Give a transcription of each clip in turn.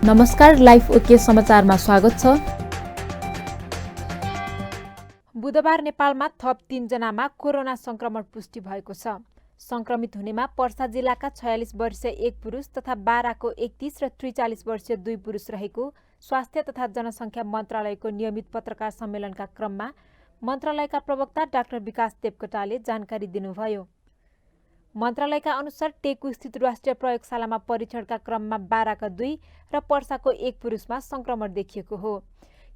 नमस्कार, life okay समाचारमा स्वागत छ। बुधबार नेपालमा थप 3 जनामा कोरोना संक्रमण पुष्टि भएको छ। संक्रमित हुनेमा पर्सा जिल्लाका 46 वर्षीय एक पुरुष तथा बाराको 31 र 43 वर्षीय 2 पुरुष रहेको स्वास्थ्य तथा जनसङ्ख्या मन्त्रालयको नियमित पत्रकार सम्मेलनका क्रममा मन्त्रालयका प्रवक्ता डाक्टर विकास देवकोटाले जानकारी दिनुभयो। मन्त्रालयका अनुसार टेकु स्थित राष्ट्रिय प्रयोगशालामा परीक्षणका क्रममा बाराका 2 र पर्साको 1 पुरुषमा संक्रमण देखिएको हो।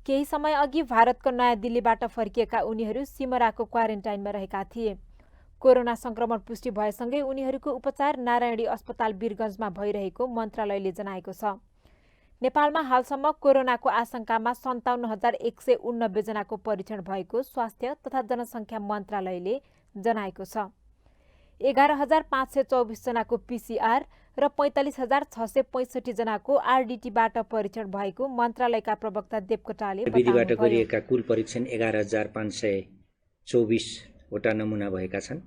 केही समय अघि भारतको नयाँ दिल्लीबाट फर्किएका उनीहरू सिमराको क्वारेन्टाइनमा रहेका थिए। कोरोना संक्रमण पुष्टि भएसँगै उनीहरूको उपचार नारायणी अस्पताल वीरगञ्जमा भइरहेको मन्त्रालयले जनाएको छ। नेपालमा हालसम्म कोरोनाको आशंकामा 57,189 जनाको परीक्षण भएको स्वास्थ्य तथा जनसङ्ख्या मन्त्रालयले जनाएको छ। 11,524 जनाको पीसीआर र 45,665 जनाको आरडीटीबाट परीक्षण भएको मन्त्रालयका प्रवक्ता देवकोटाले विधिबाट गरिएका कुल परीक्षण 11,524 वटा नमुना भएका छन्।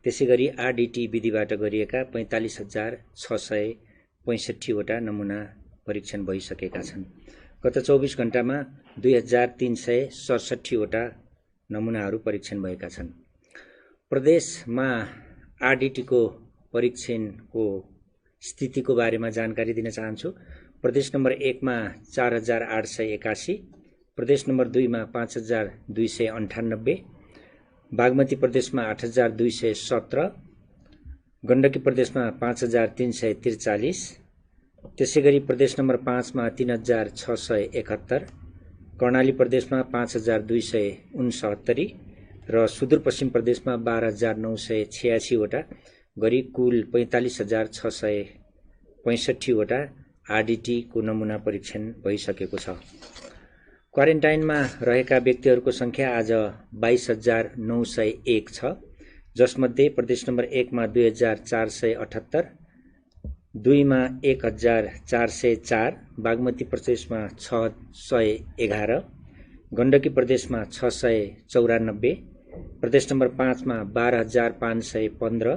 त्यसैगरी आरडीटी विधिबाट गरिएका 45,665 वटा नमुना परीक्षण भइसकेका छन्। गत 24 घण्टामा 2,367 वटा नमुनाहरू परीक्षण भएका छन्। प्रदेशमा आरडीटीको परीक्षणको स्थितिको बारेमा जानकारी दिन चाहन्छु। प्रदेश नम्बर 1 मा 4,881, प्रदेश नम्बर 2 मा 5,298, बागमती प्रदेशमा 8,217, गण्डकी प्रदेशमा 5,343, त्यसैगरी प्रदेश नम्बर 5 मा 3,671, कर्णाली प्रदेशमा 5,269 र सुदूरपश्चिम प्रदेशमा 12,986 वटा गरी कुल 45,665 वटा आरडीटीको नमुना परीक्षण भइसकेको छ। क्वारेन्टाइनमा रहेका व्यक्तिहरूको संख्या आज 22,901 छ, जसमध्ये प्रदेश नम्बर 1 मा 2,478, 2 मा 1,404, बागमती प्रदेशमा 611, गण्डकी प्रदेशमा 694, प्रदेश नम्बर 5 मा 12,515,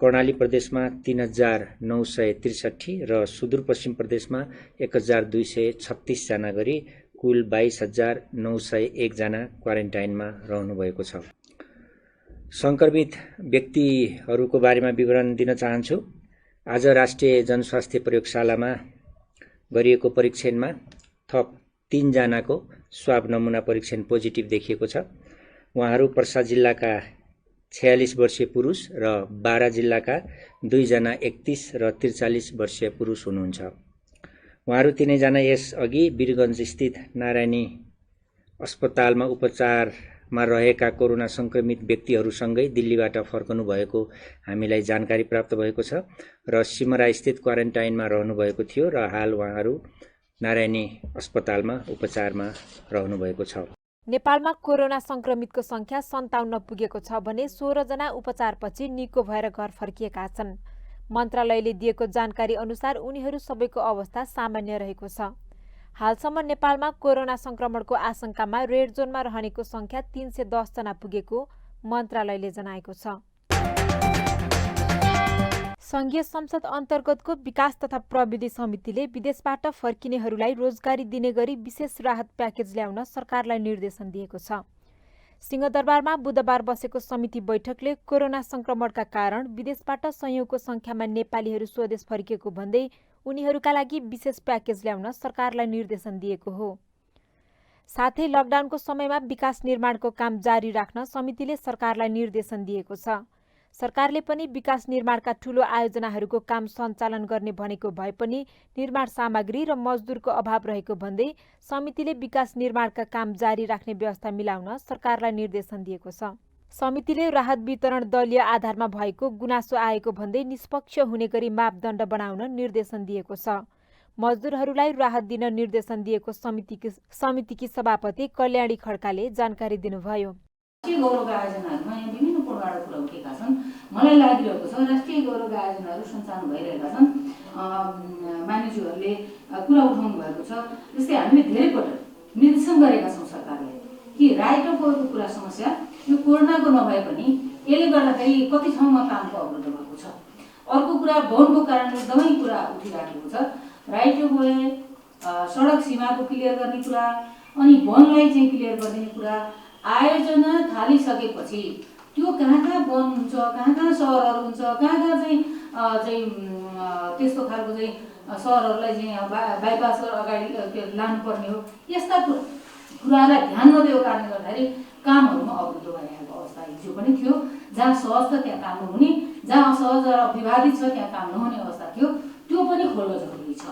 कर्णाली प्रदेशमा 3,963 र सुदूरपश्चिम प्रदेशमा 1,236 जना गरी कुल 22,901 जना क्वारेन्टाइनमा रहनुभएको छ। संक्रमित व्यक्तिहरूको बारेमा विवरण दिन चाहन्छु। आज राष्ट्रिय जनस्वास्थ्य प्रयोगशालामा गरिएको परीक्षणमा थप 3 जनाको स्वाब नमुना परीक्षण पोजिटिभ देखिएको छ। उहाँहरू पर्सा जिल्लाका 46 वर्षीय पुरुष र बारा जिल्लाका 2 जना 31 र 43 वर्षीय पुरुष हुनुहुन्छ। उहाँहरू तीनैजना यसअघि वीरगञ्ज स्थित नारायणी अस्पतालमा उपचारमा रहेका कोरोना संक्रमित व्यक्तिहरूसँगै दिल्लीबाट फर्कनु भएको हामीलाई जानकारी प्राप्त भएको छ र सिमरा स्थित क्वारेन्टाइनमा रहनुभएको थियो र हाल उहाँहरू नारायणी अस्पतालमा उपचारमा रहनुभएको छ। नेपालमा कोरोना संक्रमितको संख्या 57 पुगेको छ भने 16 जना उपचारपछि निको भएर घर फर्किएका छन्। मन्त्रालयले दिएको जानकारी अनुसार उनीहरू सबैको अवस्था सामान्य रहेको छ। हालसम्म नेपालमा कोरोना संक्रमणको आशंकामा रेड जोनमा रहनेको संख्या 310 जना पुगेको मन्त्रालयले जनाएको छ। संघीय संसद अन्तर्गतको विकास तथा प्रविधि समितिले विदेशबाट फर्किनेहरूलाई रोजगारी दिने गरी विशेष राहत प्याकेज ल्याउन सरकारलाई निर्देशन दिएको छ। सिंहदरबारमा बुधबार बसेको समिति बैठकले कोरोना संक्रमणका कारण विदेशबाट सयौंको संख्यामा नेपालीहरू स्वदेश फर्किएको भन्दै उनीहरूका लागि विशेष प्याकेज ल्याउन सरकारलाई निर्देशन दिएको हो। साथै लकडाउनको समयमा विकास निर्माणको काम जारी राख्न समितिले सरकारलाई निर्देशन दिएको छ। सरकारले पनि विकास निर्माणका ठूलो आयोजनाहरूको काम सञ्चालन गर्ने भनेको भए पनि निर्माण सामग्री र मजदुरको अभाव रहेको भन्दै समितिले विकास निर्माणका काम जारी राख्ने व्यवस्था मिलाउन सरकारलाई निर्देशन दिएको छ। समितिले राहत वितरण दलीय आधारमा भएको गुनासो आएको भन्दै निष्पक्ष हुने गरी मापदण्ड बनाउन निर्देशन दिएको छ। मजदुरहरूलाई राहत दिन निर्देशन दिएको समितिकी सभापति कल्याणी खड्काले जानकारी दिनुभयो। राष्ट्रिय गौरवका आयोजनाहरूमा यहाँ विभिन्न कोणबाट कुरा उठेका छन्। मलाई लागिरहेको छ राष्ट्रिय गौरवका आयोजनाहरू सञ्चालन भइरहेका छन्। मानिसहरूले कुरा उठाउनु भएको छ। जस्तै हामीले धेरै पटक निर्देशन गरेका छौँ सरकारले कि राइट अफ वेको कुरा समस्या यो कोरोनाको नभए पनि यसले गर्दाखेरि कति ठाउँमा कामको अवरोध भएको छ। अर्को कुरा भवनको कारण एकदमै कुरा उठिराखेको छ। राइट अफ वे सडक सीमाको क्लियर गर्ने कुरा, अनि वनलाई चाहिँ क्लियर गरिदिने कुरा आयोजना थालिसकेपछि त्यो कहाँ कहाँ वन हुन्छ, कहाँ कहाँ सहरहरू हुन्छ, कहाँ कहाँ चाहिँ त्यस्तो खालको चाहिँ सहरहरूलाई चाहिँ बाइपास अगाडि लानुपर्ने हो, यस्ता कुरालाई ध्यान नदिएको कारणले गर्दाखेरि कामहरूमा अवरुद्ध भइरहेको अवस्था हिजो पनि थियो। जहाँ सहज छ त्यहाँ काम नहुने, जहाँ असहज र विवादित छ त्यहाँ काम नहुने अवस्था थियो। त्यो पनि खोल्न जरुरी छ।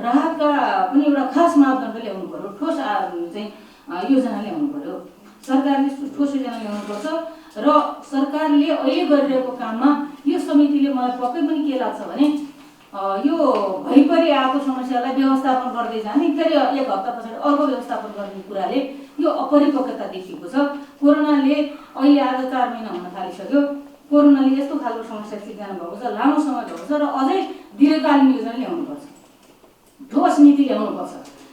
राहतका पनि एउटा खास मापदण्ड ल्याउनु पर्यो, ठोस चाहिँ योजना ल्याउनु पर्यो। सरकारले ठोस योजना ल्याउनुपर्छ र सरकारले अहिले गरिरहेको काममा यो समितिले मलाई पक्कै पनि के लाग्छ भने यो भइपरि आएको समस्यालाई व्यवस्थापन गर्दै जाने, फेरि एक हप्ता पछाडि अर्को व्यवस्थापन गर्ने कुराले यो अपरिपक्वता देखिएको छ। कोरोनाले अहिले आज 4 महिना हुन थालिसक्यो। कोरोनाले यस्तो खालको समस्या सिर्जना भएको छ, लामो समय भएको छ र अझै दीर्घकालीन योजना ल्याउनुपर्छ, ठोस नीति ल्याउनुपर्छ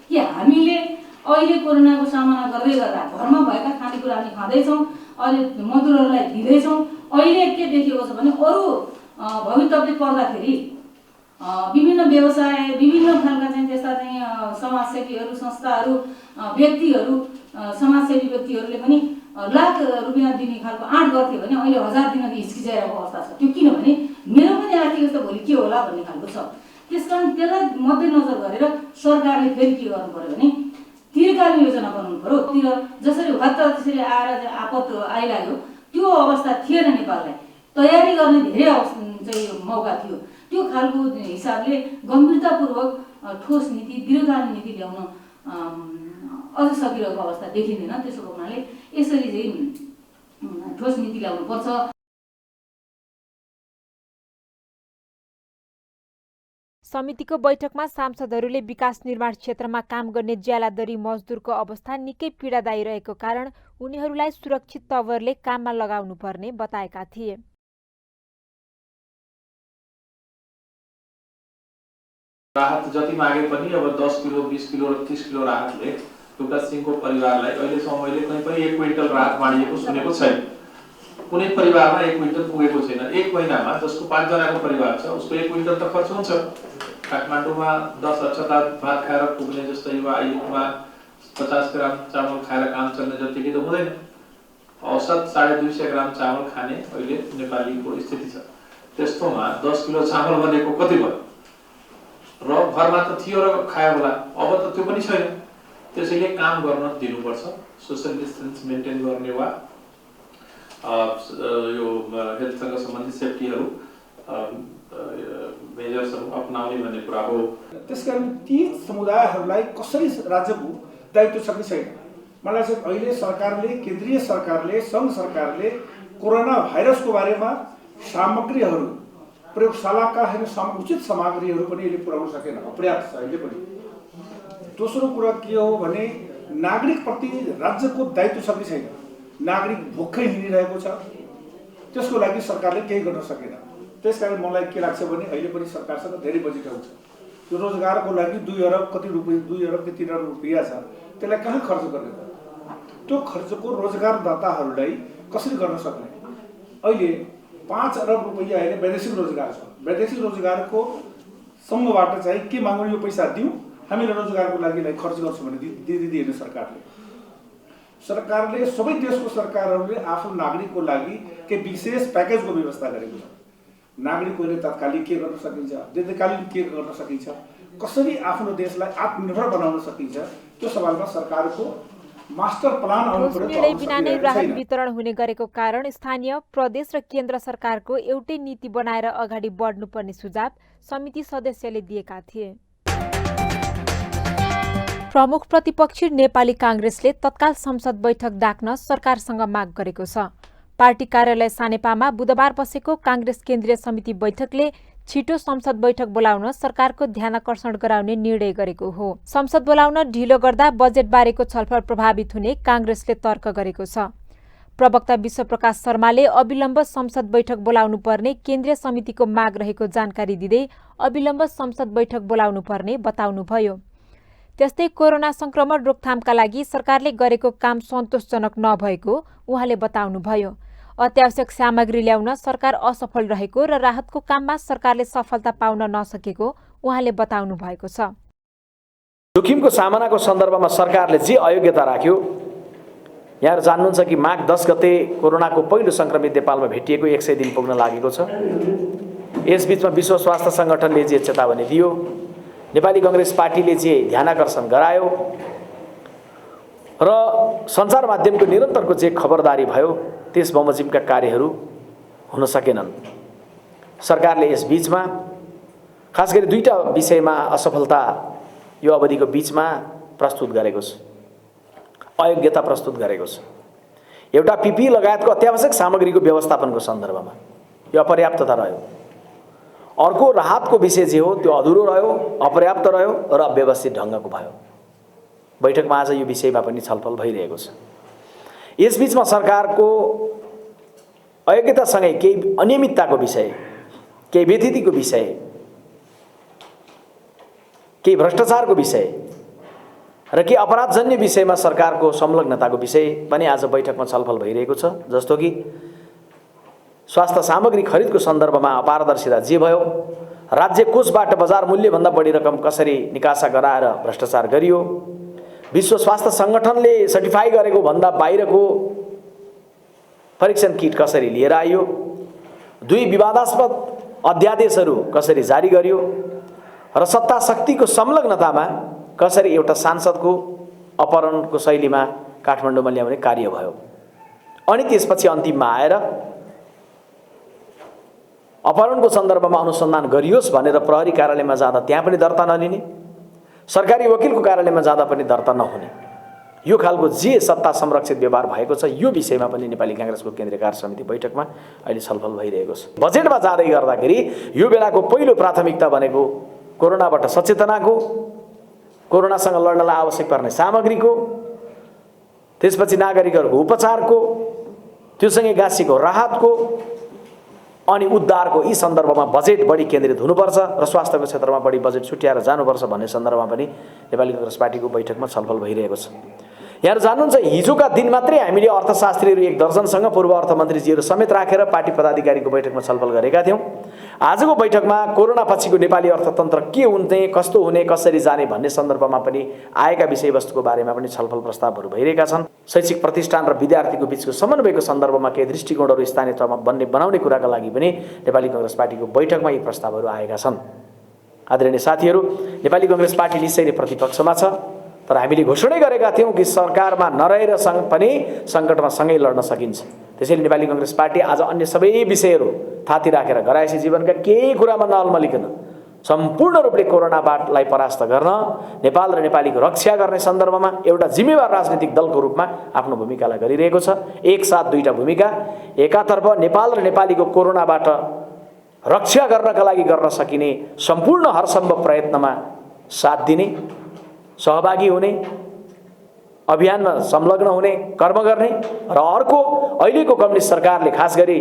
कि हामीले अहिले कोरोनाको सामना गर्दै गर्दा घरमा भएका खानेकुरा हामी खाँदैछौँ, अहिले मजदुरहरूलाई दिँदैछौँ। अहिले के देखिएको छ भने अरू भवितव्य पर्दाखेरि विभिन्न व्यवसाय, विभिन्न खालका चाहिँ त्यस्ता चाहिँ समाजसेवीहरू, संस्थाहरू, व्यक्तिहरू, समाजसेवी व्यक्तिहरूले पनि लाख रुपियाँ दिने खालको आँट गर्थ्यो भने अहिले 1000 दिन हिचकिचाइरहेको अवस्था छ। त्यो किनभने मेरो पनि आर्थिक अवस्था भोलि के होला भन्ने खालको छ। त्यसकारण त्यसलाई मध्यनजर गरेर सरकारले फेरि के गर्नु पर्यो भने दीर्घकालीन योजना बनाउनु पर्यो। तिर जसरी हत्त त्यसरी आएर आपत आइलाग्यो त्यो अवस्था थिएन। नेपाललाई तयारी गर्ने धेरै चाहिँ मौका थियो। त्यो खालको हिसाबले गम्भीरतापूर्वक ठोस नीति, दीर्घकालीन नीति ल्याउन अझ सकिरहेको अवस्था देखिँदैन। त्यसो हुनाले यसरी चाहिँ ठोस नीति ल्याउनुपर्छ। समितिको बैठकमा सांसदहरूले विकास निर्माण क्षेत्रमा काम गर्ने ज्यालादरी मजदुरको अवस्था निकै पीडादायी रहेको कारण उनीहरूलाई सुरक्षित तवरले काममा लगाउनु पर्ने बताएका थिए। राहत जति मागे पनि अब 10 किलो, 20 किलो र 30 किलो राहतले एउटा सिंहको परिवारलाई अहिलेसम्म मैले कहीँ पनि 1 क्विन्टल राहत बाँडिएको सुनेको छैन। कुनै परिवारमा 1 क्विन्टल पुगेको छैन। 1 महिनामा जसको 5 जनाको परिवार छ उसको 1 क्विन्टल त खर्च हुन्छ। काठमाडौँमा 10 अक्षता भात खाएर पुग्ने जस्तो युवा आयुमा 50 ग्राम चामल खाएर काम चल्ने जतिकै त हुँदैन। औसत 250 ग्राम चामल खाने अहिले नेपालीको स्थिति छ। त्यस्तोमा 10 किलो चामल बनेको कति भयो र घरमा त थियो र खायो होला, अब त त्यो पनि छैन। त्यसैले काम गर्न दिनुपर्छ। सोशल डिस्टेन्स मेन्टेन गर्ने वा यो हेल्थसँग सम्बन्धित सेफ्टीहरू मेजर्सहरू अपनाउने भन्ने कुरा हो। त्यसकारण ती समुदायहरूलाई कसरी राज्यको दायित्व छ कि छैन। मलाई चाहिँ अहिले सरकारले, केन्द्रीय सरकारले, सङ्घ सरकारले कोरोना भाइरसको बारेमा सामग्रीहरू, प्रयोगशालाका उचित सामग्रीहरू पनि अहिले पुर्याउन सकेन, अपर्याप्त छ अहिले पनि। दोस्रो कुरा के हो भने नागरिकप्रति राज्यको दायित्व छ कि छैन। नागरिक भोकै हिँडिरहेको छ, त्यसको लागि सरकारले केही गर्न सकेन। त्यसकारण मलाई के लाग्छ भने अहिले पनि सरकारसँग धेरै बजेटहरू छ। त्यो रोजगारको लागि 2 अरब कति रुपियाँ, 2 अरब कि 3 अरब रुपियाँ छ, त्यसलाई कहाँ खर्च गर्ने त? त्यो खर्चको रोजगारदाताहरूलाई कसरी गर्न सक्ने? अहिले 5 अरब रुपियाँ अहिले वैदेशिक रोजगार छ। वैदेशिक रोजगारको सँगबाट चाहिँ के माग्नु, यो पैसा दिउँ हामीले रोजगारको लागि खर्च गर्छौँ भने दिँदैन सरकारले। सरकारले सबै देशको सरकारहरूले आफ्नो नागरिकको लागि के विशेष प्याकेजको व्यवस्था गरेको छ। नागरिकहरूले तत्कालीन के गर्न सकिन्छ, दीर्घकालीन के गर्न सकिन्छ, कसरी आफ्नो देशलाई आत्मनिर्भर बनाउन सकिन्छ, त्यो सवालमा सरकारको मास्टर प्लान निर्णय बिना नै राहत वितरण हुने गरेको कारण स्थानीय, प्रदेश र केन्द्र सरकारको एउटै नीति बनाएर अगाडि बढ्नुपर्ने सुझाव समिति सदस्यले दिएका थिए। प्रमुख प्रतिपक्षी नेपाली काङ्ग्रेसले तत्काल संसद बैठक डाक्न सरकारसँग माग गरेको छ। पार्टी कार्यालय सानेपामा बुधबार बसेको काङ्ग्रेस केन्द्रीय समिति बैठकले छिटो संसद बैठक बोलाउन सरकारको ध्यानाकर्षण गराउने निर्णय गरेको हो। संसद बोलाउन ढिलो गर्दा बजेट बारेको छलफल प्रभावित हुने काङ्ग्रेसले तर्क गरेको छ। प्रवक्ता विश्वप्रकाश शर्माले अविलम्ब संसद बैठक बोलाउनु पर्ने केन्द्रीय समितिको माग रहेको जानकारी दिँदै अविलम्ब संसद बैठक बोलाउनु पर्ने बताउनुभयो। त्यस्तै कोरोना संक्रमण रोकथामका लागि सरकारले गरेको काम सन्तोषजनक नभएको उहाँले बताउनुभयो। अत्यावश्यक सामग्री ल्याउन सरकार असफल रहेको र राहतको काममा सरकारले सफलता पाउन नसकेको उहाँले बताउनु भएको छ। जोखिमको सामनाको सन्दर्भमा सरकारले जे अयोग्यता राख्यो, यहाँहरू जान्नुहुन्छ कि माघ 10 गते कोरोनाको पहिलो सङ्क्रमित नेपालमा भेटिएको 100 दिन पुग्न लागेको छ। यसबीचमा विश्व स्वास्थ्य सङ्गठनले जे चेतावनी दियो, नेपाली कांग्रेस पार्टीले जे ध्यानाकर्षण गरायो र सञ्चार माध्यमको निरन्तरको जे खबरदारी भयो, त्यस बमोजिमका कार्यहरू हुन सकेनन्। सरकारले यस बीचमा खास गरी दुईटा विषयमा असफलता यो अवधिको बीचमा प्रस्तुत गरेको छ, अयोग्यता प्रस्तुत गरेको छ। एउटा पिपी लगायतको अत्यावश्यक सामग्रीको व्यवस्थापनको सन्दर्भमा यो अपर्याप्तता रह्यो। अर्को राहतको विषय जे हो त्यो अधुरो रह्यो, अपर्याप्त रह्यो र अव्यवस्थित ढङ्गको भयो। बैठकमा आज यो विषयमा पनि छलफल भइरहेको छ। यसबीचमा सरकारको अयोग्यतासँगै केही अनियमितताको विषय, केही व्यथितिको विषय, केही भ्रष्टाचारको विषय र केही अपराधजन्य विषयमा सरकारको संलग्नताको विषय पनि आज बैठकमा छलफल भइरहेको छ। जस्तो कि स्वास्थ्य सामग्री खरिदको सन्दर्भमा अपारदर्शिता जे भयो, राज्य कोषबाट बजार मूल्यभन्दा बढी रकम कसरी निकासा गराएर भ्रष्टाचार गरियो, विश्व स्वास्थ्य सङ्गठनले सर्टिफाई गरेको भन्दा बाहिरको परीक्षण किट कसरी लिएर आइयो, दुई विवादास्पद अध्यादेशहरू कसरी जारी गरियो र सत्ता शक्तिको संलग्नतामा कसरी एउटा सांसदको अपहरणको शैलीमा काठमाडौँमा ल्याउने कार्य भयो। अनि त्यसपछि अन्तिममा आएर अपहरणको सन्दर्भमा अनुसन्धान गरियोस् भनेर प्रहरी कार्यालयमा जाँदा त्यहाँ पनि दर्ता नलिने, सरकारी वकिलको कार्यालयमा जाँदा पनि दर्ता नहुने, यो खालको जे सत्ता संरक्षित व्यवहार भएको छ, यो विषयमा पनि नेपाली कांग्रेसको केन्द्रीय कार्य समिति बैठकमा अहिले छलफल भइरहेको छ। बजेटमा जाँदै गर्दाखेरि यो बेलाको पहिलो प्राथमिकता भनेको कोरोनाबाट सचेतनाको, कोरोनासँग लड्नलाई आवश्यक पर्ने सामग्रीको, त्यसपछि नागरिकहरूको उपचारको, त्योसँगै गाँसिएको राहतको अनि उद्धारको, यी सन्दर्भमा बजेट बढी केन्द्रित हुनुपर्छ र स्वास्थ्यको क्षेत्रमा बढी बजेट छुट्याएर जानुपर्छ भन्ने सन्दर्भमा पनि नेपाली कांग्रेस पार्टीको बैठकमा छलफल भइरहेको छ। यहाँहरू जान्नुहुन्छ, हिजोका दिन मात्रै हामीले अर्थशास्त्रीहरू 1 दर्जनसँग पूर्व अर्थमन्त्रीजीहरू समेत राखेर पार्टी पदाधिकारीको बैठकमा छलफल गरेका थियौँ। आजको बैठकमा कोरोना पछिको नेपाली अर्थतन्त्र के हुने, कस्तो हुने, कसरी जाने भन्ने सन्दर्भमा पनि आएका विषयवस्तुको बारेमा पनि छलफल प्रस्तावहरू भइरहेका छन्। शैक्षिक प्रतिष्ठान र विद्यार्थीको बीचको समन्वयको सन्दर्भमा केही दृष्टिकोणहरू स्थानीय तहमा बनाउने कुराका लागि पनि नेपाली कांग्रेस पार्टीको बैठकमा यी प्रस्तावहरू आएका छन्। आदरणीय साथीहरू, नेपाली कांग्रेस पार्टी निश्चय नै प्रतिपक्षमा छ, तर हामीले घोषणा गरेका थियौँ कि सरकारमा नरहेर पनि सङ्कटमा सँगै लड्न सकिन्छ। त्यसैले नेपाली कांग्रेस पार्टी आज अन्य सबै विषयहरू थाती राखेर घरायसी जीवनका केही कुरामा नअल्मलिकन सम्पूर्ण रूपले कोरोनालाई परास्त गर्न, नेपाल र नेपालीको रक्षा गर्ने सन्दर्भमा एउटा जिम्मेवार राजनीतिक दलको रूपमा आफ्नो भूमिकालाई गरिरहेको छ। एक साथ दुईटा भूमिका, एकातर्फ नेपाल र नेपालीको कोरोनाबाट रक्षा गर्नका लागि गर्न सकिने सम्पूर्ण हरसम्भव प्रयत्नमा साथ दिने, सहभागी हुने, अभियानमा संलग्न हुने, कर्म गर्ने र अर्को अहिलेको कम्युनिस्ट सरकारले, खास गरी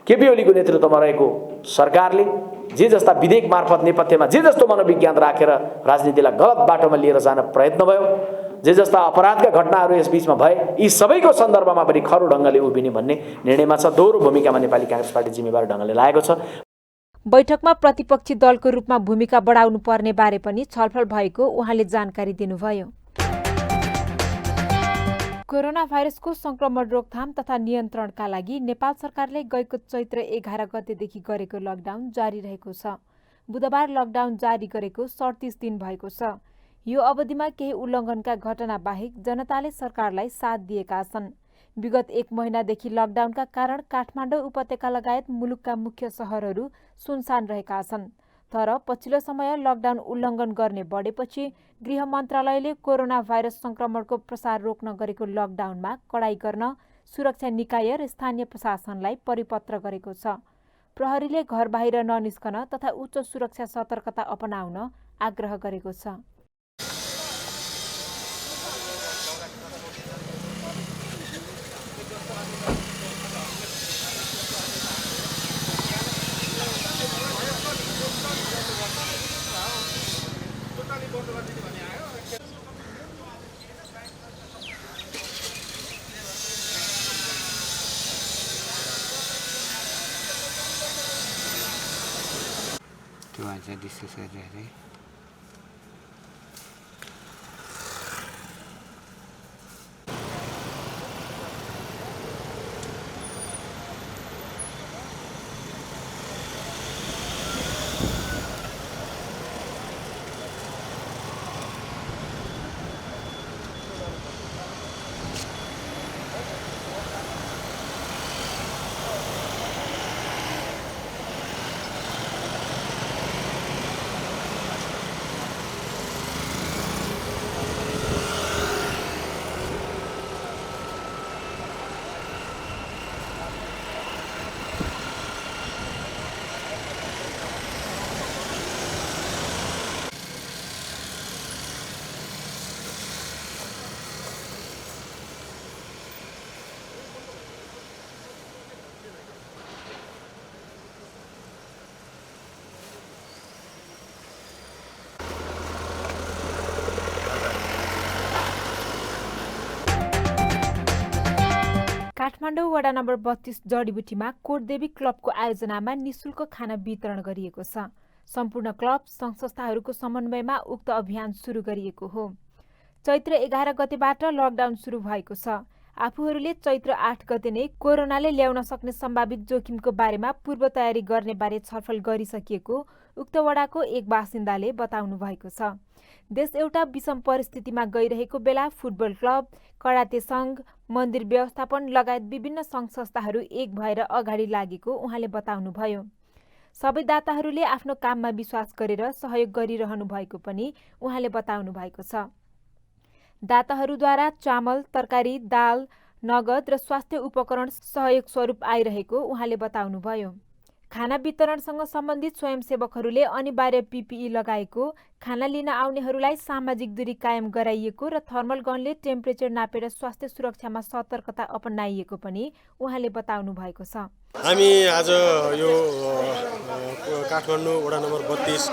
केपी ओलीको नेतृत्वमा रहेको सरकारले जे जस्ता विधेयक मार्फत नेपथ्यमा जे जस्तो मनोविज्ञान राखेर राजनीतिलाई गलत बाटोमा लिएर जान प्रयत्न भयो, जे जस्ता अपराधका घटनाहरू यस बीचमा भए, यी सबैको सन्दर्भमा पनि खरो ढङ्गले उभिने भन्ने निर्णयमा छ। दोहोरो भूमिकामा नेपाली कांग्रेस पार्टी जिम्मेवार ढङ्गले लागेको छ। बैठकमा प्रतिपक्षी दलको रूपमा भूमिका बढाउनु पर्ने बारे पनि छलफल भएको उहाँले जानकारी दिनुभयो। कोरोना भाइरसको संक्रमण रोकथाम तथा नियन्त्रणका लागि नेपाल सरकारले गएको चैत्र 11 गतेदेखि गरेको लकडाउन जारी रहेको छ। बुधबार लकडाउन जारी गरेको 37 दिन भएको छ। यो अवधिमा केही उल्लङ्घनका घटना बाहेक जनताले सरकारलाई साथ दिएका छन्। विगत 1 महिनादेखि लकडाउनका कारण काठमाडौँ उपत्यका लगायत मुलुकका मुख्य सहरहरू सुनसान रहेका छन्। तर पछिल्लो समय लकडाउन उल्लङ्घन गर्ने बढेपछि गृह मन्त्रालयले कोरोना भाइरस संक्रमणको प्रसार रोक्न गरेको लकडाउनमा कडाई गर्न सुरक्षा निकाय र स्थानीय प्रशासनलाई परिपत्र गरेको छ। प्रहरीले घर बाहिर ननिस्कन तथा उच्च सुरक्षा सतर्कता अपनाउन आग्रह गरेको छ। त्यो आज डिस्कस गरिरहेको काठमाडौँ वडा नम्बर 32 जडीबुटीमा कोटदेवी क्लबको आयोजनामा निशुल्क खाना वितरण गरिएको छ। सम्पूर्ण क्लब सङ्घ संस्थाहरूको समन्वयमा उक्त अभियान सुरु गरिएको हो। चैत्र 11 गतेबाट लकडाउन सुरु भएको छ। आफूहरूले चैत्र 8 गते नै कोरोनाले ल्याउन सक्ने सम्भावित जोखिमको बारेमा पूर्व तयारी गर्ने बारे छलफल गरिसकिएको उक्त वडाको एक बासिन्दाले बताउनु भएको छ। देश एउटा विषम परिस्थितिमा गइरहेको बेला फुटबल क्लब, कराते सङ्घ, मन्दिर व्यवस्थापन लगायत विभिन्न सङ्घ संस्थाहरू एक भएर अगाडि लागेको उहाँले बताउनुभयो। सबै दाताहरूले आफ्नो काममा विश्वास गरेर सहयोग गरिरहनु भएको पनि उहाँले बताउनु भएको छ। दाताहरूद्वारा चामल, तरकारी, दाल, नगद र स्वास्थ्य उपकरण सहयोग स्वरूप आइरहेको उहाँले बताउनुभयो। खाना वितरणसँग सम्बन्धित स्वयंसेवकहरूले अनिवार्य पिपिई लगाएको, खाना लिन आउनेहरूलाई सामाजिक दूरी कायम गराइएको र थर्मल गनले टेम्परेचर नापेर स्वास्थ्य सुरक्षामा सतर्कता अपनाइएको पनि उहाँले बताउनु भएको छ। हामी आज यो काठमाडौँ वडा नम्बर 32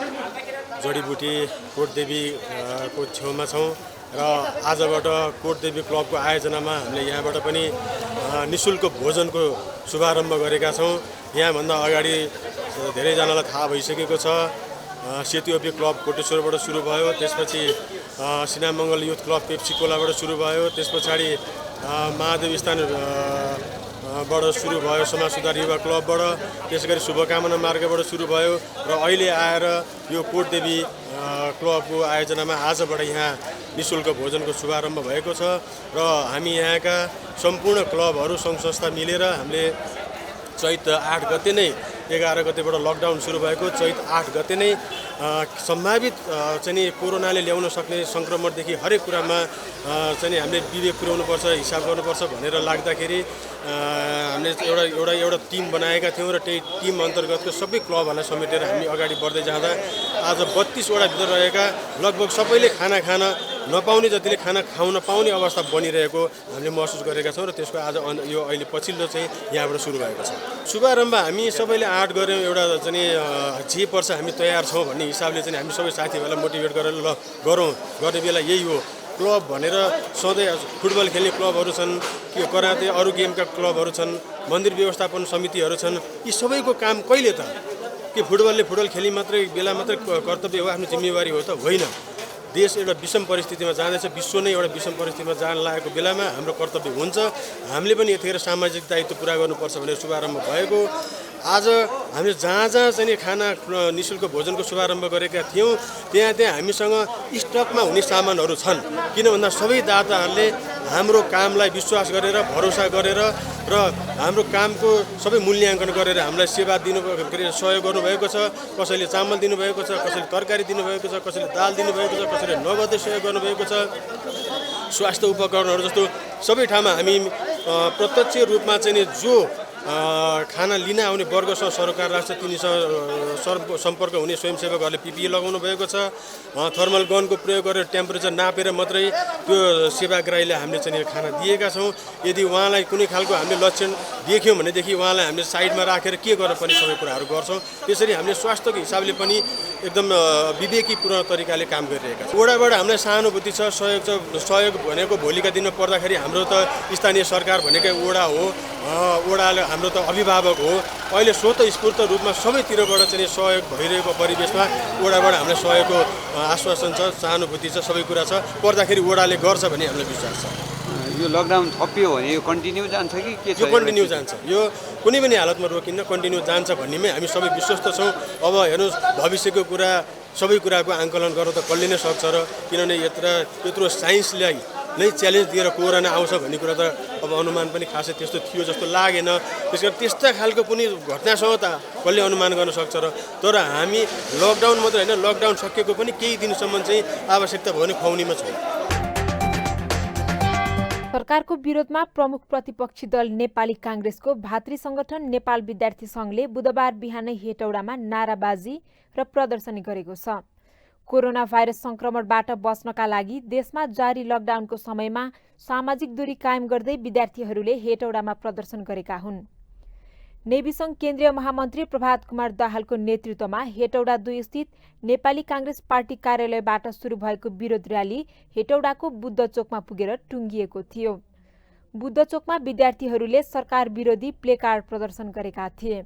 जडीबुटी कोटदेवी को छेउमा छौँ र आजबाट कोटदेवी क्लबको आयोजनामा हामीले यहाँबाट पनि निशुल्क भोजनको शुभारम्भ गरेका छौँ। यहाँभन्दा अगाडि धेरैजनालाई थाहा भइसकेको छ। सेतुओपी क्लब कोटेश्वरबाट सुरु भयो, त्यसपछि सिनामङ्गल युथ क्लब पेप्सीकोलाबाट सुरु भयो, त्यस पछाडि महादेव स्थान बाट सुरु भयो समाज सुधार युवा क्लबबाट, त्यसै गरी शुभकामना मार्गबाट सुरु भयो र अहिले आएर यो कोटदेवी क्लबको आयोजनामा आजबाट यहाँ निशुल्क भोजनको शुभारम्भ भएको छ र हामी यहाँका सम्पूर्ण क्लबहरू सङ्घ संस्था मिलेर हामीले चैत 8 गते नै 11 गतेबाट लकडाउन सुरु भएको चैत 8 गते नै सम्भावित चाहिँ कोरोनाले ल्याउन सक्ने सङ्क्रमणदेखि हरेक कुरामा चाहिँ हामीले विवेक पुर्याउनुपर्छ, हिसाब गर्नुपर्छ भनेर लाग्दाखेरि हामीले एउटा टिम बनाएका थियौँ र त्यही टिम अन्तर्गतको सबै क्लबहरूलाई समेटेर हामी अगाडि बढ्दै जाँदा आज 32 वडाभित्र रहेका लगभग सबैले खाना खान नपाउने जतिले खाना खाउन पाउने अवस्था बनिरहेको हामीले महसुस गरेका छौँ र त्यसको आज यो अहिले पछिल्लो चाहिँ यहाँबाट सुरु भएको छ। शुभारम्भ हामी सबैले आँट गऱ्यौँ, एउटा चाहिँ जे पर्छ हामी तयार छौँ भन्ने हिसाबले चाहिँ हामी सबै साथीहरूलाई मोटिभेट गरेर ल गरौँ, गर्ने बेला यही हो। क्लब भनेर सधैँ फुटबल खेल्ने क्लबहरू छन्, के कराते अरू गेमका क्लबहरू छन्, मन्दिर व्यवस्थापन समितिहरू छन्, यी सबैको काम कहिले त के फुटबलले फुटबल खेली मात्रै बेला मात्रै कर्तव्य हो, आफ्नो जिम्मेवारी हो त होइन। देश एउटा विषम परिस्थितिमा जाँदैछ, विश्व नै एउटा विषम परिस्थितिमा जान लागेको बेलामा हाम्रो कर्तव्य हुन्छ, हामीले पनि यतिखेर सामाजिक दायित्व पुरा गर्नुपर्छ भनेर शुभारम्भ भएको। आज हामीले जहाँ चाहिँ खाना निशुल्क भोजनको शुभारम्भ गरेका थियौँ त्यहाँ हामीसँग स्टकमा हुने सामानहरू छन्, किन भन्दा सबै दाताहरूले हाम्रो कामलाई विश्वास गरेर भरोसा गरेर र हाम्रो कामको सबै मूल्याङ्कन गरेर हामीलाई सेवा दिनु सहयोग गर्नुभएको छ। कसैले चामल दिनुभएको छ, कसैले तरकारी दिनुभएको छ, कसैले दाल दिनुभएको छ, कसैले नगदै सहयोग गर्नुभएको छ। स्वास्थ्य उपकरणहरू जस्तो सबै ठाउँमा हामी प्रत्यक्ष रूपमा चाहिँ जो खाना लिन आउने वर्गसँग सरकार राष्ट्र तिनीसँग सम्पर्क हुने स्वयंसेवकहरूले पिपिई लगाउनु भएको छ। थर्मल गनको प्रयोग गरेर टेम्परेचर नापेर मात्रै त्यो सेवाग्राहीले हामीले चाहिँ खाना दिएका छौँ। यदि उहाँलाई कुनै खालको हामीले लक्षण देख्यौँ भनेदेखि उहाँलाई हामीले साइडमा राखेर के गर्न पर्ने सबै कुराहरू गर्छौँ। त्यसरी हामीले स्वास्थ्यको हिसाबले पनि एकदम विवेकीपूर्ण तरिकाले काम गरिरहेका छौँ। वडाबाट हामीलाई सहानुभूति छ, सहयोग भनेको भोलिका दिनमा पर्दाखेरि हाम्रो त स्थानीय सरकार भनेकै वडा हो, वडाले हाम्रो त अभिभावक हो। अहिले स्वतस्फूर्त रूपमा सबैतिरबाट चाहिँ सहयोग भइरहेको परिवेशमा वडाबाट हामीलाई सहयोगको आश्वासन छ, सहानुभूति छ, सबै कुरा छ। पर्दाखेरि वडाले गर्छ भन्ने हामीलाई विश्वास छ। यो लकडाउन थपियो भने यो कन्टिन्यू जान्छ कि के छ? यो कन्टिन्यू जान्छ, यो कुनै पनि हालतमा रोकिन्न, कन्टिन्यू जान्छ भन्नेमै हामी सबै विश्वस्त छौँ। अब हेर्नुहोस् भविष्यको कुरा सबै कुराको आङ्कलन गर्न त कसले नै सक्छ र किनभने यत्रो साइन्सलाई नै च्यालेन्ज दिएर कोरोना आउँछ भन्ने कुरा त अब अनुमान पनि खासै त्यस्तो थियो जस्तो लागेन। त्यस कारण त्यस्ता खालको कुनै घटनासँग त कसले अनुमान गर्न सक्छ र तर हामी लकडाउन मात्रै होइन, लकडाउन सकिएको पनि केही दिनसम्म चाहिँ आवश्यकता भयो भने खुवाउनेमा छौँ। सरकारको विरोधमा प्रमुख प्रतिपक्षी दल नेपाली काङ्ग्रेसको भातृ संगठन नेपाल विद्यार्थी सङ्घले बुधबार बिहानै हेटौडामा नाराबाजी र प्रदर्शनी गरेको छ। कोरोना भाइरस संक्रमणबाट बच्नका लागि देशमा जारी लकडाउनको समयमा सामाजिक दूरी कायम गर्दै विद्यार्थीहरूले हेटौडामा प्रदर्शन गरेका हुन्। नेवी सङ्घ केन्द्रीय महामन्त्री प्रभात कुमार दाहालको नेतृत्वमा हेटौडा 2 स्थित नेपाली काङ्ग्रेस पार्टी कार्यालयबाट सुरु भएको विरोध र्याली हेटौडाको बुद्ध चोकमा पुगेर टुङ्गिएको थियो। बुद्धचोकमा विद्यार्थीहरूले सरकार विरोधी प्लेकार्ड प्रदर्शन गरेका थिए।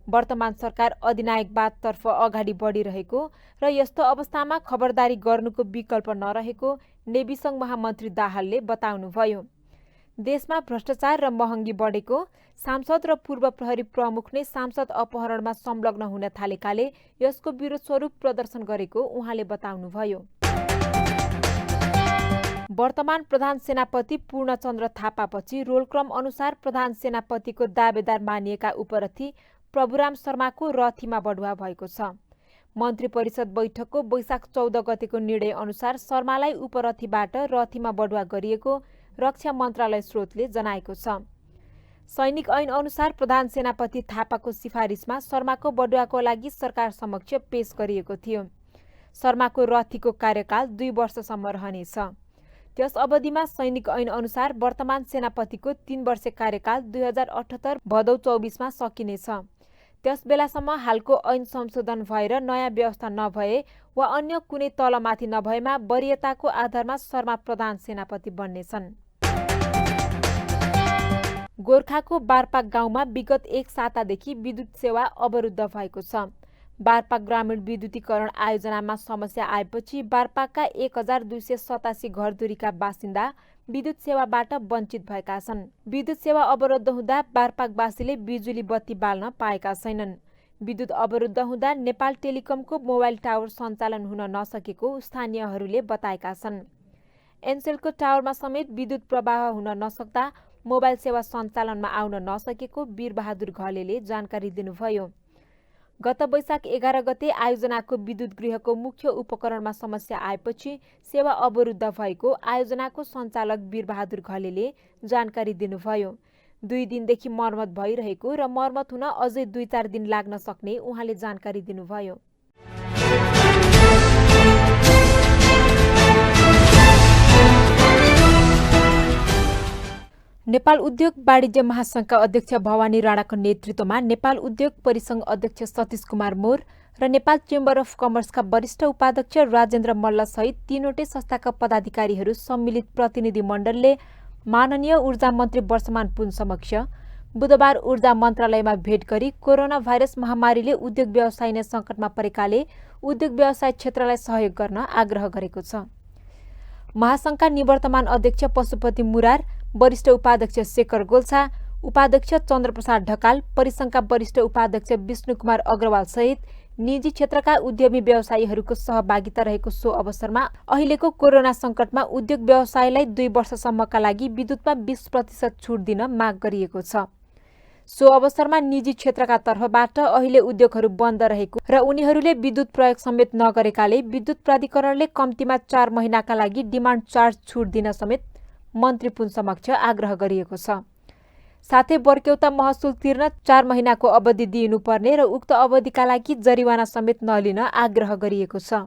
वर्तमान सरकार अधिनायकवादतर्फ अगाडि बढिरहेको र यस्तो अवस्थामा खबरदारी गर्नुको विकल्प नरहेको नेवी सङ्घ महामन्त्री दाहालले बताउनुभयो। देशमा भ्रष्टाचार र महँगी बढेको, सांसद र पूर्व प्रहरी प्रमुख नै सांसद अपहरणमा संलग्न हुन थालेकाले यसको विरोध स्वरूप प्रदर्शन गरेको उहाँले बताउनुभयो। वर्तमान प्रधान सेनापति पूर्णचन्द्र थापापछि रोलक्रम अनुसार प्रधान सेनापतिको दावेदार मानिएका उपरथी प्रभुराम शर्माको रथीमा बढुवा भएको छ। मन्त्री परिषद बैठकको वैशाख 14 गतेको निर्णय अनुसार शर्मालाई उपरथीबाट रथीमा बढुवा गरिएको रक्षा मन्त्रालय स्रोतले जनाएको छ। सैनिक ऐन अनुसार प्रधान सेनापति थापाको सिफारिसमा शर्माको बढुवाको लागि सरकार समक्ष पेश गरिएको थियो। शर्माको रथीको कार्यकाल 2 वर्षसम्म रहनेछ। त्यस अवधिमा सैनिक ऐन अनुसार वर्तमान सेनापतिको 3 वर्ष कार्यकाल 2078 भदौ 24मा सकिनेछ। त्यस बेलासम्म हालको ऐन संशोधन भएर नयाँ व्यवस्था नभए वा अन्य कुनै तलमाथि नभएमा वरियताको आधारमा शर्मा प्रधान सेनापति बन्नेछन्। गोर्खाको बारपाक गाउँमा विगत 1 सातादेखि विद्युत सेवा अवरुद्ध भएको छ। बारपाक ग्रामीण विद्युतीकरण आयोजनामा समस्या आएपछि बारपाकका 1287 घरधुरीका बासिन्दा विद्युत सेवाबाट वञ्चित भएका छन्। विद्युत सेवा अवरुद्ध हुँदा बारपाकवासीले बिजुली बत्ती बाल्न पाएका छैनन्। विद्युत अवरुद्ध हुँदा नेपाल टेलिकमको मोबाइल टावर सञ्चालन हुन नसकेको स्थानीयहरूले बताएका छन्। एनसेलको टावरमा समेत विद्युत प्रवाह हुन नसक्दा मोबाइल सेवा सञ्चालनमा आउन नसकेको वीरबहादुर घलेले जानकारी दिनुभयो। गत वैशाख 11 गते आयोजनाको विद्युत गृहको मुख्य उपकरणमा समस्या आएपछि सेवा अवरुद्ध भएको आयोजनाको सञ्चालक वीरबहादुर घलेले जानकारी दिनुभयो। 2 दिनदेखि मर्मत भइरहेको र मर्मत हुन अझै 2-4 दिन लाग्न सक्ने उहाँले जानकारी दिनुभयो। नेपाल उद्योग वाणिज्य महासंघका अध्यक्ष भवानी राणाको नेतृत्वमा नेपाल उद्योग परिसंघ अध्यक्ष सतीश कुमार मोर र नेपाल चेम्बर अफ कमर्सका वरिष्ठ उपाध्यक्ष राजेन्द्र मल्ल सहित 3वटै संस्थाका पदाधिकारीहरू सम्मिलित प्रतिनिधि मण्डलले माननीय ऊर्जा मन्त्री वर्षमान पुन समक्ष बुधबार ऊर्जा मन्त्रालयमा भेट गरी कोरोना भाइरस महामारीले उद्योग व्यवसाय नै सङ्कटमा परेकाले उद्योग व्यवसाय क्षेत्रलाई सहयोग गर्न आग्रह गरेको छ। महासंघका निवर्तमान अध्यक्ष पशुपति मुरार, वरिष्ठ उपाध्यक्ष शेखर गोल्छा, उपाध्यक्ष चन्द्रप्रसाद ढकाल, परिसंघका वरिष्ठ उपाध्यक्ष विष्णुकुमार अग्रवाल सहित निजी क्षेत्रका उद्यमी व्यवसायीहरूको सहभागिता रहेको सो अवसरमा अहिलेको कोरोना संकटमा उद्योग व्यवसायलाई 2 वर्षसम्मका लागि विद्युतमा 20% छुट दिन माग गरिएको छ। सो अवसरमा निजी क्षेत्रका तर्फबाट अहिले उद्योगहरू बन्द रहेको र उनीहरूले विद्युत प्रयोग समेत नगरेकाले विद्युत प्राधिकरणले कम्तीमा 4 महिनाका लागि डिमान्ड चार्ज छुट दिन समेत मन्त्री पुन समक्ष आग्रह गरिएको छ। साथै बर्क्यौता महसुल तिर्न 4 महिनाको अवधि दिइनुपर्ने र उक्त अवधिका लागि जरिवाना समेत नलिन आग्रह गरिएको छ।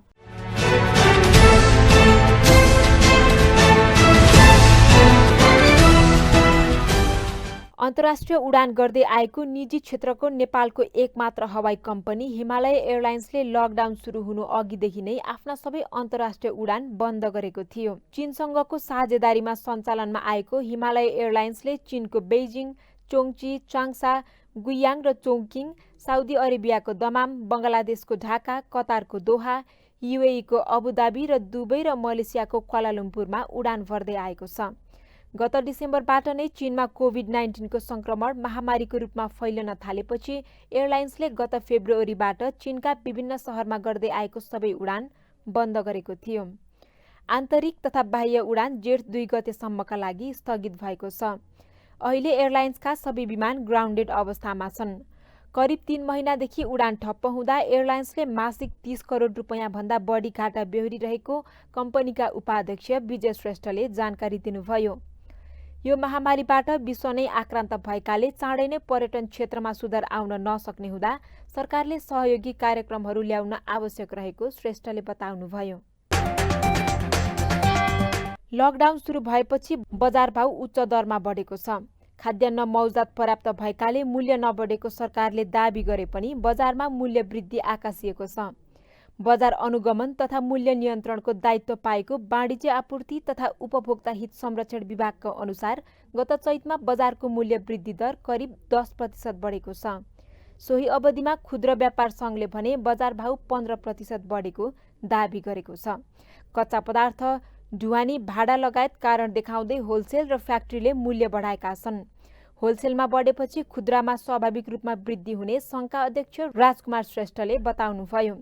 अन्तर्राष्ट्रिय उडान गर्दै आएको निजी क्षेत्रको नेपालको एकमात्र हवाई कम्पनी हिमालय एयरलाइन्सले लकडाउन सुरु हुनु अघिदेखि नै आफ्ना सबै अन्तर्राष्ट्रिय उडान बन्द गरेको थियो। चीनसँगको साझेदारीमा सञ्चालनमा आएको हिमालय एयरलाइन्सले चीनको बेइजिङ, चोङची, चाङसा, गुयाङ र चोङकिङ, साउदी अरेबियाको दमाम, बङ्गलादेशको ढाका, कतारको दोहा, युएईको अबुधाबी र दुबई र मलेसियाको क्वालालम्पुरमा उडान भर्दै आएको छ। गत डिसेम्बरबाट नै चीनमा कोभिड-19 को संक्रमण महामारीको रूपमा फैलन थालेपछि एयरलाइन्सले गत फेब्रुअरीबाट चीनका विभिन्न शहरमा गर्दै आएको सबै उडान बन्द गरेको थियो। आन्तरिक तथा बाह्य उडान जेठ 2 गतेसम्मका लागि स्थगित भएको छ। अहिले एयरलाइन्सका सबै विमान ग्राउन्डेड अवस्थामा छन्। करिब 3 महिनादेखि उडान ठप्प हुँदा एयरलाइन्सले मासिक 30 करोड रुपैयाँ भन्दा बढी घाटा बेहोरिरहेको कम्पनीका उपाध्यक्ष विजय श्रेष्ठले जानकारी दिनुभयो। यो महामारीबाट विश्व नै आक्रान्त भएकाले चाँडै नै पर्यटन क्षेत्रमा सुधार आउन नसक्ने हुँदा सरकारले सहयोगी कार्यक्रमहरू ल्याउन आवश्यक रहेको श्रेष्ठले बताउनुभयो। लकडाउन सुरु भएपछि बजार भाउ उच्च दरमा बढेको छ। खाद्यान्न मौजात पर्याप्त भएकाले मूल्य नबढेको सरकारले दाबी गरे पनि बजारमा मूल्य वृद्धि आकाशिएको छ। बजार अनुगमन तथा मूल्य नियन्त्रणको दायित्व पाएको वाणिज्य आपूर्ति तथा उपभोक्ता हित संरक्षण विभागको अनुसार गत चैतमा बजारको मूल्य वृद्धि दर करिब 10% बढेको छ। सोही अवधिमा खुद्रा व्यापार सङ्घले भने बजार भाउ 15% बढेको दाबी गरेको छ। कच्चा पदार्थ, ढुवानी, भाडा लगायत कारण देखाउँदै होलसेल र फ्याक्ट्रीले मूल्य बढाएका छन्। होलसेलमा बढेपछि खुद्रामा स्वाभाविक रूपमा वृद्धि हुने सङ्घका अध्यक्ष राजकुमार श्रेष्ठले बताउनुभयो।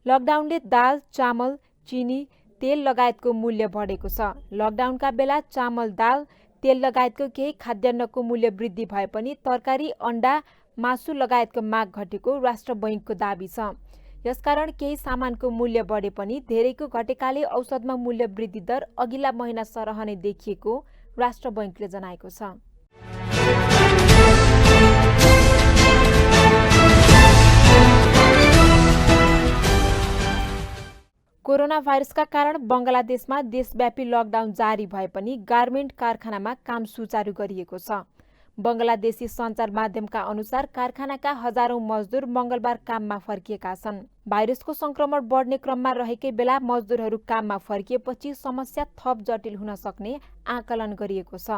लकडाउनले दाल, चामल, चिनी, तेल लगायतको मूल्य बढेको छ। लकडाउनका बेला चामल, दाल, तेल लगायतको केही खाद्यान्नको मूल्य वृद्धि भए पनि तरकारी, अण्डा, मासु लगायतको माग घटेको राष्ट्र बैङ्कको दाबी छ। यसकारण केही सामानको मूल्य बढे पनि धेरैको घटेकाले औषधमा मूल्य वृद्धि दर अघिल्ला महिना सरह नै देखिएको राष्ट्र बैङ्कले जनाएको छ। कोरोना भाइरसका कारण बङ्गलादेशमा देशव्यापी लकडाउन जारी भए पनि गार्मेन्ट कारखानामा काम सुचारू गरिएको छ। बङ्गलादेशी सञ्चार माध्यमका अनुसार कारखानाका हजारौं मजदुर मङ्गलबार काममा फर्किएका छन्। भाइरसको संक्रमण बढ्ने क्रममा रहेकै बेला मजदुरहरू काममा फर्किएपछि समस्या थप जटिल हुन सक्ने आकलन गरिएको छ।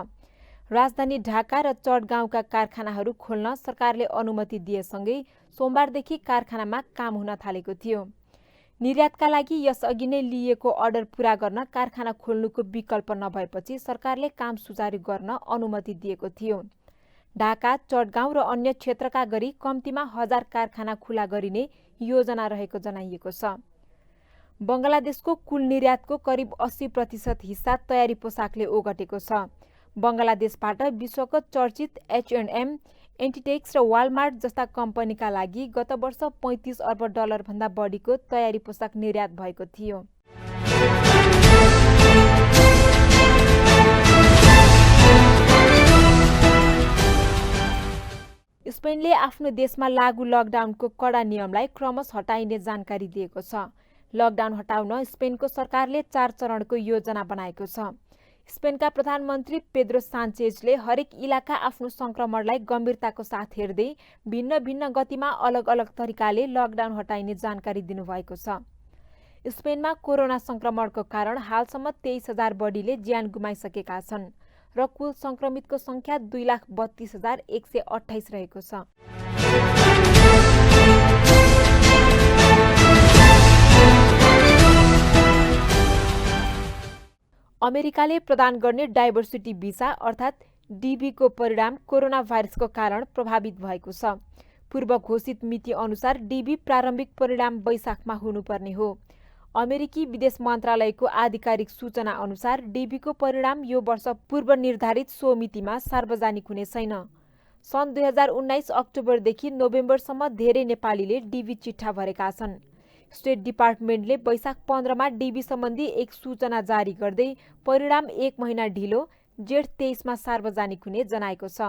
राजधानी ढाका र चटगाउँका कारखानाहरू खोल्न सरकारले अनुमति दिएसँगै सोमबारदेखि कारखानामा काम हुन थालेको थियो। निर्यातका लागि यसअघि नै लिइएको अर्डर पूरा गर्न कारखाना खोल्नुको विकल्प नभएपछि सरकारले काम सुचारू गर्न अनुमति दिएको थियो। ढाका, चटगाउँ र अन्य क्षेत्रका गरी कम्तीमा 1000 कारखाना खुला गरिने योजना रहेको जनाइएको छ। बङ्गलादेशको कुल निर्यातको करिब 80% हिस्सा तयारी पोसाकले ओगटेको छ। बङ्गलादेशबाट विश्वको चर्चित H&M, एन्टिटेक्स र वालमार्ट जस्ता कम्पनीका लागि गत वर्ष 35 अर्ब डलर भन्दा बढीको तयारी पोसाक निर्यात भएको थियो। स्पेनले आफ्नो देशमा लागू लकडाउनको कडा नियमलाई क्रमशः हटाइने जानकारी दिएको छ। लकडाउन हटाउन स्पेनको सरकारले 4 चरणको योजना बनाएको छ। स्पेनका प्रधानमन्त्री पेद्रो सान्चेजले हरेक इलाका आफ्नो संक्रमणलाई गम्भीरताको साथ हेर्दै भिन्न भिन्न गतिमा अलग अलग तरिकाले लकडाउन हटाइने जानकारी दिनुभएको छ। स्पेनमा कोरोना संक्रमणको कारण हालसम्म 23,000 बढीले ज्यान गुमाइसकेका छन् र कुल संक्रमितको संख्या 2,32,128 रहेको छ। अमेरिकाले प्रदान गर्ने डाइभर्सिटी भिसा अर्थात् डीबीको परिणाम कोरोना भाइरसको कारण प्रभावित भएको छ। पूर्व घोषित मिति अनुसार डीबी प्रारम्भिक परिणाम वैशाखमा हुनुपर्ने हो। अमेरिकी विदेश मन्त्रालयको आधिकारिक सूचना अनुसार डीबीको परिणाम यो वर्ष पूर्व निर्धारित सो मितिमा सार्वजनिक हुने छैन। सन् 2019 अक्टोबरदेखि नोभेम्बरसम्म धेरै नेपालीले डीबी चिठा भरेका छन्। स्टेट डिपार्टमेन्टले वैशाख 15 मा डीबी सम्बन्धी एक सूचना जारी गर्दै परिणाम 1 महिना ढिलो जेठ 23 मा सार्वजनिक हुने जनाएको छ।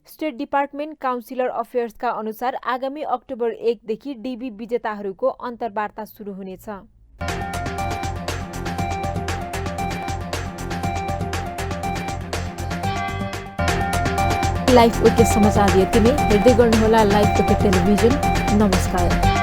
स्टेट डिपार्टमेन्ट काउन्सिलर अफेयर्सका अनुसार आगामी अक्टोबर 1 देखि डीबी विजेताहरूको अन्तर्वार्ता सुरु हुनेछ। लाइफ ओके समाचार यति नै। हेर्दै गर्नुहोला लाइफ ओके टेलिभिजन। नमस्कार।